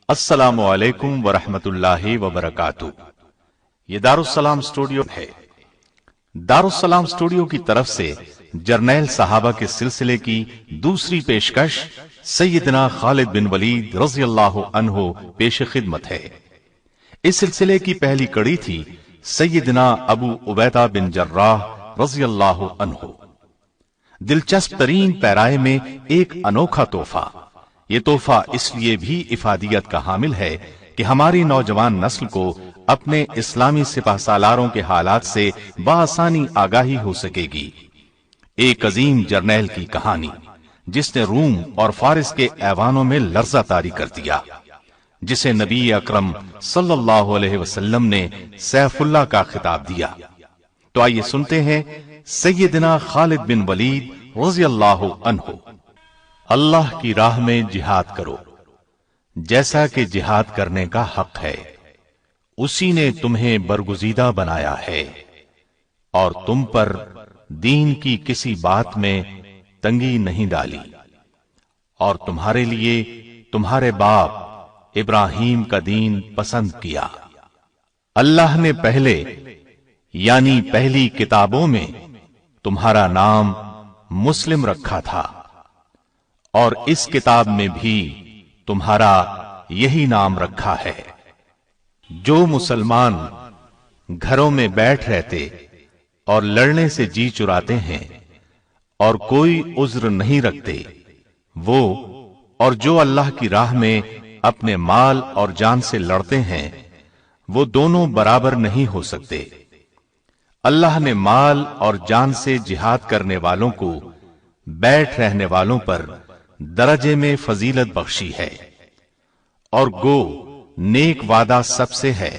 السلام علیکم ورحمۃ اللہ وبرکاتہ۔ یہ دارالسلام اسٹوڈیو ہے۔ دارالسلام اسٹوڈیو کی طرف سے جرنیل صحابہ کے سلسلے کی دوسری پیشکش سیدنا خالد بن ولید رضی اللہ عنہ پیش خدمت ہے۔ اس سلسلے کی پہلی کڑی تھی سیدنا ابو عبیدہ بن جراح رضی اللہ عنہ۔ دلچسپ ترین پیرائے میں ایک انوکھا تحفہ۔ یہ تحفہ اس لیے بھی افادیت کا حامل ہے کہ ہماری نوجوان نسل کو اپنے اسلامی سپہ سالاروں کے حالات سے بآسانی آگاہی ہو سکے گی۔ ایک عظیم جرنیل کی کہانی جس نے روم اور فارس کے ایوانوں میں لرزہ طاری کر دیا، جسے نبی اکرم صلی اللہ علیہ وسلم نے سیف اللہ کا خطاب دیا۔ تو آئیے سنتے ہیں سیدنا خالد بن ولید رضی اللہ عنہ۔ اللہ کی راہ میں جہاد کرو جیسا کہ جہاد کرنے کا حق ہے، اسی نے تمہیں برگزیدہ بنایا ہے اور تم پر دین کی کسی بات میں تنگی نہیں ڈالی، اور تمہارے لیے تمہارے باپ ابراہیم کا دین پسند کیا۔ اللہ نے پہلے یعنی پہلی کتابوں میں تمہارا نام مسلم رکھا تھا، اور اس کتاب میں بھی تمہارا یہی نام رکھا ہے۔ جو مسلمان گھروں میں بیٹھ رہتے اور لڑنے سے جی چراتے ہیں اور کوئی عذر نہیں رکھتے، وہ اور جو اللہ کی راہ میں اپنے مال اور جان سے لڑتے ہیں، وہ دونوں برابر نہیں ہو سکتے۔ اللہ نے مال اور جان سے جہاد کرنے والوں کو بیٹھ رہنے والوں پر درجے میں فضیلت بخشی ہے، اور گو نیک وعدہ سب سے ہے،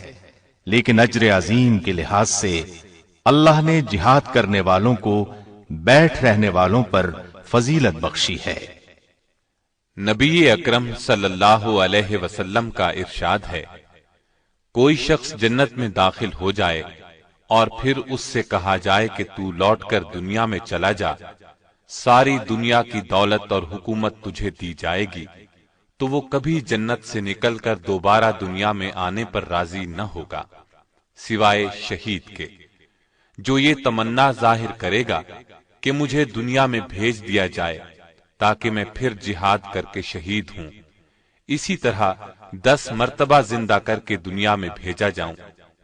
لیکن اجر عظیم کے لحاظ سے اللہ نے جہاد کرنے والوں کو بیٹھ رہنے والوں پر فضیلت بخشی ہے۔ نبی اکرم صلی اللہ علیہ وسلم کا ارشاد ہے، کوئی شخص جنت میں داخل ہو جائے اور پھر اس سے کہا جائے کہ تو لوٹ کر دنیا میں چلا جا، ساری دنیا کی دولت اور حکومت تجھے دی جائے گی، تو وہ کبھی جنت سے نکل کر دوبارہ دنیا میں آنے پر راضی نہ ہوگا، سوائے شہید کے، جو یہ تمنا ظاہر کرے گا کہ مجھے دنیا میں بھیج دیا جائے تاکہ میں پھر جہاد کر کے شہید ہوں، اسی طرح 10 مرتبہ زندہ کر کے دنیا میں بھیجا جاؤں،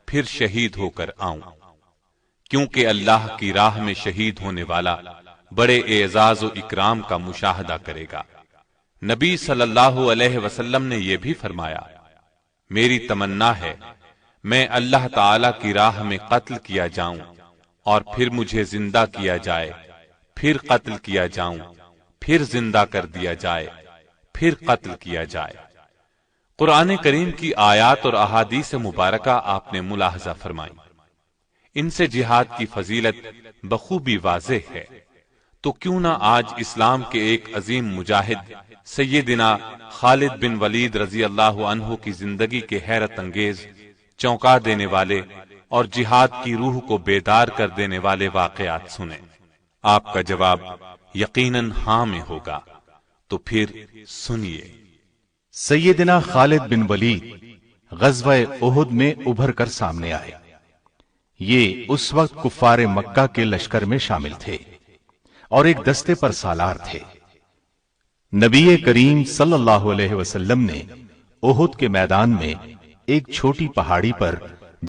پھر شہید ہو کر آؤں، کیونکہ اللہ کی راہ میں شہید ہونے والا بڑے اعزاز و اکرام کا مشاہدہ کرے گا۔ نبی صلی اللہ علیہ وسلم نے یہ بھی فرمایا، میری تمنا ہے میں اللہ تعالی کی راہ میں قتل کیا جاؤں اور پھر مجھے زندہ کیا جائے، پھر قتل کیا جاؤں، پھر زندہ کر دیا جائے، پھر قتل کیا جائے۔ قرآن کریم کی آیات اور احادیث مبارکہ آپ نے ملاحظہ فرمائی، ان سے جہاد کی فضیلت بخوبی واضح ہے۔ تو کیوں نہ آج اسلام کے ایک عظیم مجاہد سیدنا خالد بن ولید رضی اللہ عنہ کی زندگی کے حیرت انگیز، چونکا دینے والے اور جہاد کی روح کو بیدار کر دینے والے واقعات سنیں۔ آپ کا جواب یقیناً ہاں میں ہوگا، تو پھر سنیے۔ سیدنا خالد بن ولید غزوہ احد میں ابھر کر سامنے آئے۔ یہ اس وقت کفار مکہ کے لشکر میں شامل تھے اور ایک دستے پر سالار تھے۔ نبی کریم صلی اللہ علیہ وسلم نے احد کے میدان میں ایک چھوٹی پہاڑی پر